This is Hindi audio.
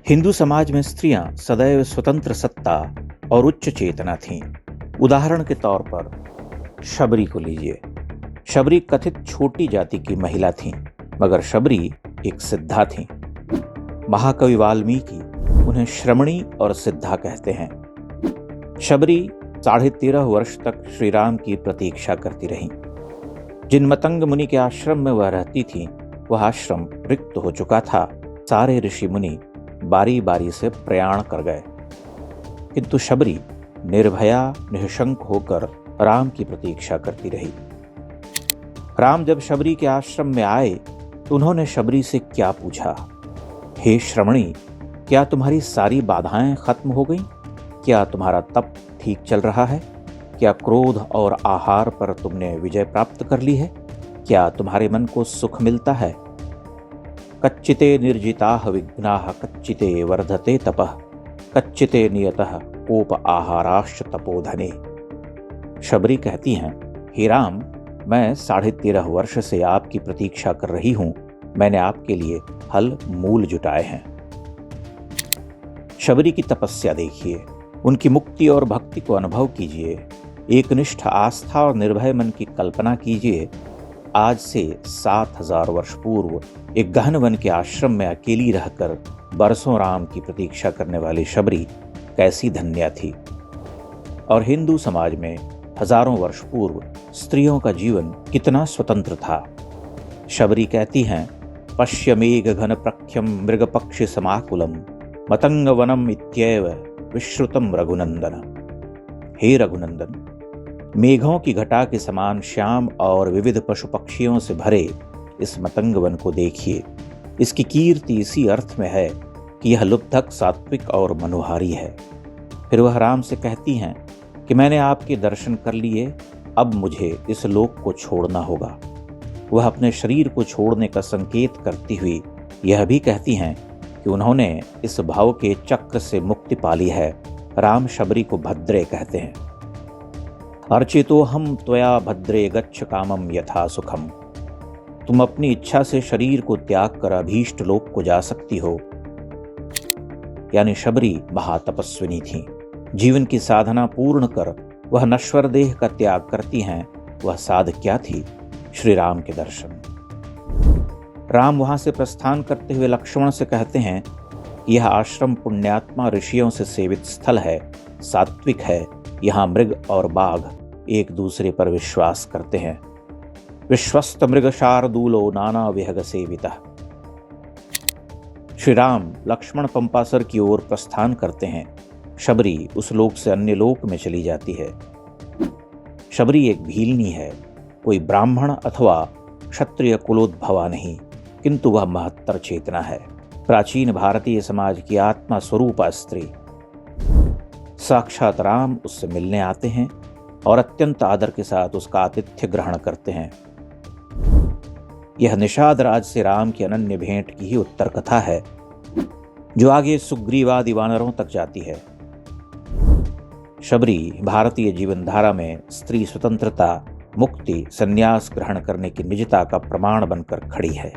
हिंदू समाज में स्त्रियां सदैव स्वतंत्र सत्ता और उच्च चेतना थीं। उदाहरण के तौर पर शबरी को लीजिए। शबरी कथित छोटी जाति की महिला थीं, मगर शबरी एक सिद्धा थीं। महाकवि वाल्मीकि उन्हें श्रमणी और सिद्धा कहते हैं। शबरी 13.5 वर्ष तक श्री राम की प्रतीक्षा करती रहीं। जिन मतंग मुनि के आश्रम में वह रहती थी, वह आश्रम रिक्त हो चुका था। सारे ऋषि मुनि बारी बारी से प्रयाण कर गए, किंतु शबरी निर्भया निःशंक होकर राम की प्रतीक्षा करती रही। राम जब शबरी के आश्रम में आए तो उन्होंने शबरी से क्या पूछा? हे श्रमणी, क्या तुम्हारी सारी बाधाएं खत्म हो गईं? क्या तुम्हारा तप ठीक चल रहा है? क्या क्रोध और आहार पर तुमने विजय प्राप्त कर ली है? क्या तुम्हारे मन को सुख मिलता है? कच्चिते निर्जिताः विघ्नाः कच्चिते वर्धते तपः कच्चिते नियतः कोप आहाराश्च तपोधने। शबरी कहती हैं, हे राम, मैं 13.5 वर्ष से आपकी प्रतीक्षा कर रही हूं। मैंने आपके लिए फल मूल जुटाए हैं। शबरी की तपस्या देखिए, उनकी मुक्ति और भक्ति को अनुभव कीजिए। एकनिष्ठ आस्था और निर्भय मन की कल्पना कीजिए। आज से 7,000 वर्ष पूर्व एक गहन वन के आश्रम में अकेली रहकर बरसों राम की प्रतीक्षा करने वाली शबरी कैसी धन्या थी। और हिंदू समाज में हजारों वर्ष पूर्व स्त्रियों का जीवन कितना स्वतंत्र था। शबरी कहती हैं, पश्य मेघ घन प्रख्यम मृग पक्षी समाकुलम मतंग वनम इत्येव विश्रुतम रघुनंदन। हे रघुनंदन, मेघों की घटा के समान श्याम और विविध पशु पक्षियों से भरे इस मतंग वन को देखिए। इसकी कीर्ति इसी अर्थ में है कि यह लुब्धक, सात्विक और मनोहारी है। फिर वह राम से कहती हैं कि मैंने आपके दर्शन कर लिए, अब मुझे इस लोक को छोड़ना होगा। वह अपने शरीर को छोड़ने का संकेत करती हुई यह भी कहती हैं कि उन्होंने इस भाव के चक्र से मुक्ति पा ली है। राम शबरी को भद्रे कहते हैं। अर्चितो हम त्वया भद्रे गच्छ कामम यथा सुखम। तुम अपनी इच्छा से शरीर को त्याग कर अभीष्ट लोक को जा सकती हो। यानी शबरी महातपस्विनी थी। जीवन की साधना पूर्ण कर वह नश्वर देह का त्याग करती हैं। वह साध क्या थी? श्री राम के दर्शन। राम वहां से प्रस्थान करते हुए लक्ष्मण से कहते हैं, यह आश्रम पुण्यात्मा ऋषियों से सेवित स्थल है, सात्विक है। यहाँ मृग और बाघ एक दूसरे पर विश्वास करते हैं। विश्वस्त मृग शार्दूलो नाना विहग सेविता। श्री राम लक्ष्मण पंपासर की ओर प्रस्थान करते हैं। शबरी उस लोक से अन्य लोक में चली जाती है। शबरी एक भीलनी है, कोई ब्राह्मण अथवा क्षत्रिय कुलोद्भवा नहीं, किंतु वह महत्तर चेतना है। प्राचीन भारतीय समाज की आत्मा स्वरूपा स्त्री। साक्षात राम उससे मिलने आते हैं और अत्यंत आदर के साथ उसका आतिथ्य ग्रहण करते हैं। यह निषाद राज से राम की अनन्य भेंट की ही उत्तर कथा है, जो आगे सुग्रीवादि वानरों तक जाती है। शबरी भारतीय जीवन धारा में स्त्री स्वतंत्रता, मुक्ति, संन्यास ग्रहण करने की निजता का प्रमाण बनकर खड़ी है।